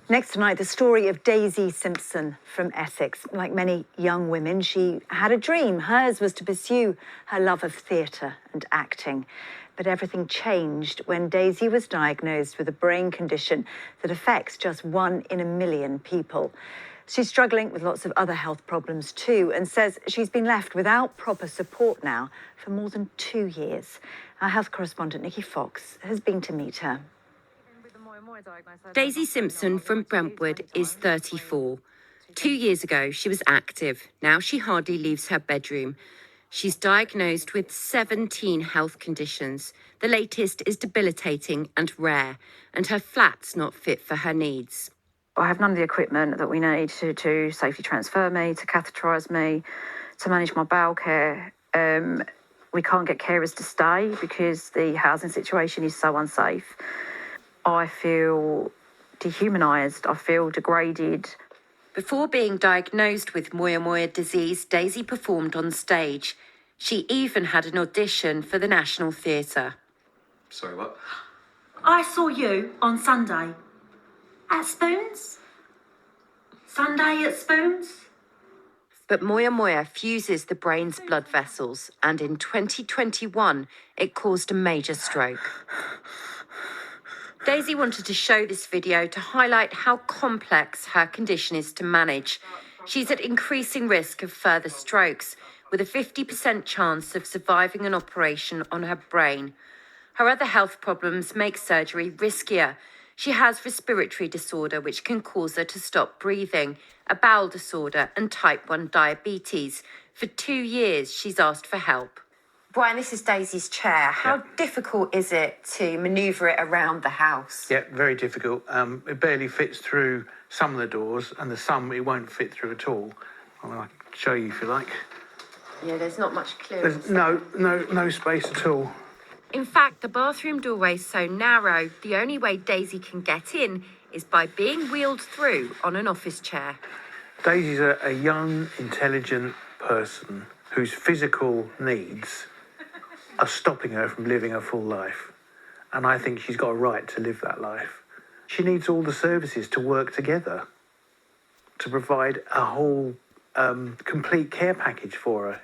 Next tonight, the story of Daisy Simpson from Essex. Like many young women, she had a dream. Hers was to pursue her love of theatre and acting. But everything changed when Daisy was diagnosed with a brain condition that affects just 1 in a million people. She's struggling with lots of other health problems too, and says she's been left without proper support now for more than 2 years. Our health correspondent Nikki Fox has been to meet her. Daisy Simpson from Brentwood is 34. 2 years ago, she was active. Now she hardly leaves her bedroom. She's diagnosed with 17 health conditions. The latest is debilitating and rare, and her flat's not fit for her needs. I have none of the equipment that we need to safely transfer me, to catheterise me, to manage my bowel care. We can't get carers to stay because the housing situation is so unsafe. I feel dehumanised, I feel degraded. Before being diagnosed with Moyamoya disease, Daisy performed on stage. She even had an audition for the National Theatre. Sorry, what? I saw you on Sunday. At Spoons? Sunday at Spoons? But Moyamoya fuses the brain's blood vessels, and in 2021, it caused a major stroke. Daisy wanted to show this video to highlight how complex her condition is to manage. She's at increasing risk of further strokes, with a 50% chance of surviving an operation on her brain. Her other health problems make surgery riskier. She has respiratory disorder, which can cause her to stop breathing, a bowel disorder, and type 1 diabetes. For 2 years, she's asked for help. Brian, this is Daisy's chair. How difficult is it to manoeuvre it around the house? Yeah, very difficult. It barely fits through some of the doors, and some it won't fit through at all. I can show you if you like. Yeah, there's not much clearance. There's no space at all. In fact, the bathroom doorway is so narrow, the only way Daisy can get in is by being wheeled through on an office chair. Daisy's a young, intelligent person whose physical needs are stopping her from living a full life. And I think she's got a right to live that life. She needs all the services to work together to provide a whole complete care package for her.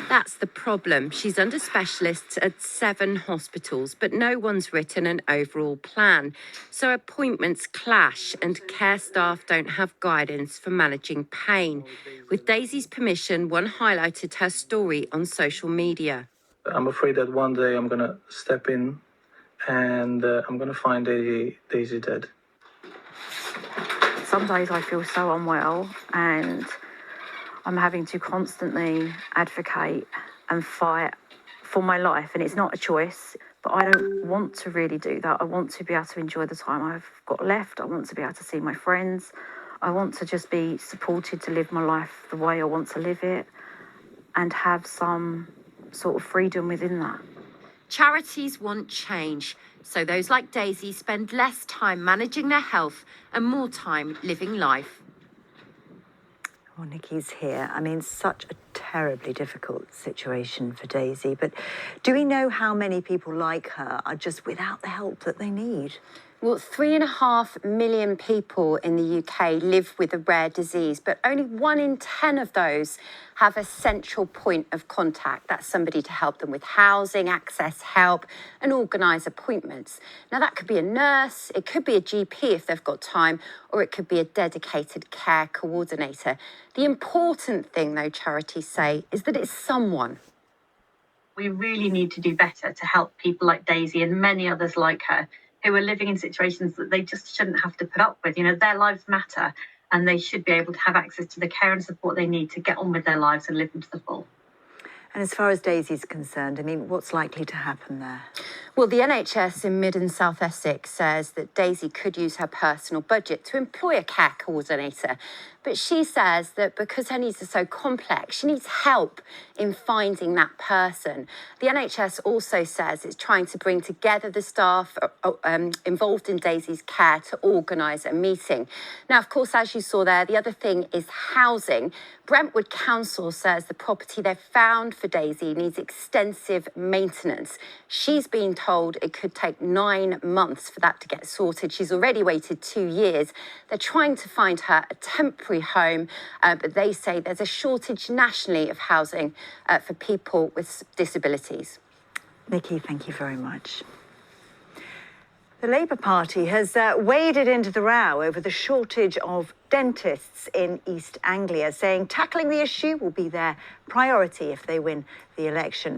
That's the problem. She's under specialists at 7 hospitals, but no one's written an overall plan. So appointments clash and care staff don't have guidance for managing pain. With Daisy's permission, one highlighted her story on social media. I'm afraid that one day I'm going to step in and I'm going to find Daisy dead. Some days I feel so unwell and I'm having to constantly advocate and fight for my life, and it's not a choice, but I don't want to really do that. I want to be able to enjoy the time I've got left. I want to be able to see my friends. I want to just be supported to live my life the way I want to live it and have some sort of freedom within that. Charities want change, so those like Daisy spend less time managing their health and more time living life. Well, Nikki's here. I mean, such a terribly difficult situation for Daisy. But do we know how many people like her are just without the help that they need? Well, 3.5 million people in the UK live with a rare disease, but only 1 in 10 of those have a central point of contact. That's somebody to help them with housing, access help, and organise appointments. Now, that could be a nurse, it could be a GP if they've got time, or it could be a dedicated care coordinator. The important thing, though, charities say, is that it's someone. We really need to do better to help people like Daisy and many others like her who are living in situations that they just shouldn't have to put up with. You know, their lives matter and they should be able to have access to the care and support they need to get on with their lives and live them to the full. And as far as Daisy's concerned, I mean, what's likely to happen there? Well, the NHS in Mid and South Essex says that Daisy could use her personal budget to employ a care coordinator. But she says that because her needs are so complex, she needs help in finding that person. The NHS also says it's trying to bring together the staff involved in Daisy's care to organise a meeting. Now, of course, as you saw there, the other thing is housing. Brentwood Council says the property they've found for Daisy needs extensive maintenance. She's been told told it could take 9 months for that to get sorted. She's already waited 2 years. They're trying to find her a temporary home, but they say there's a shortage nationally of housing for people with disabilities. Nikki, thank you very much. The Labour Party has waded into the row over the shortage of dentists in East Anglia, saying tackling the issue will be their priority if they win the election.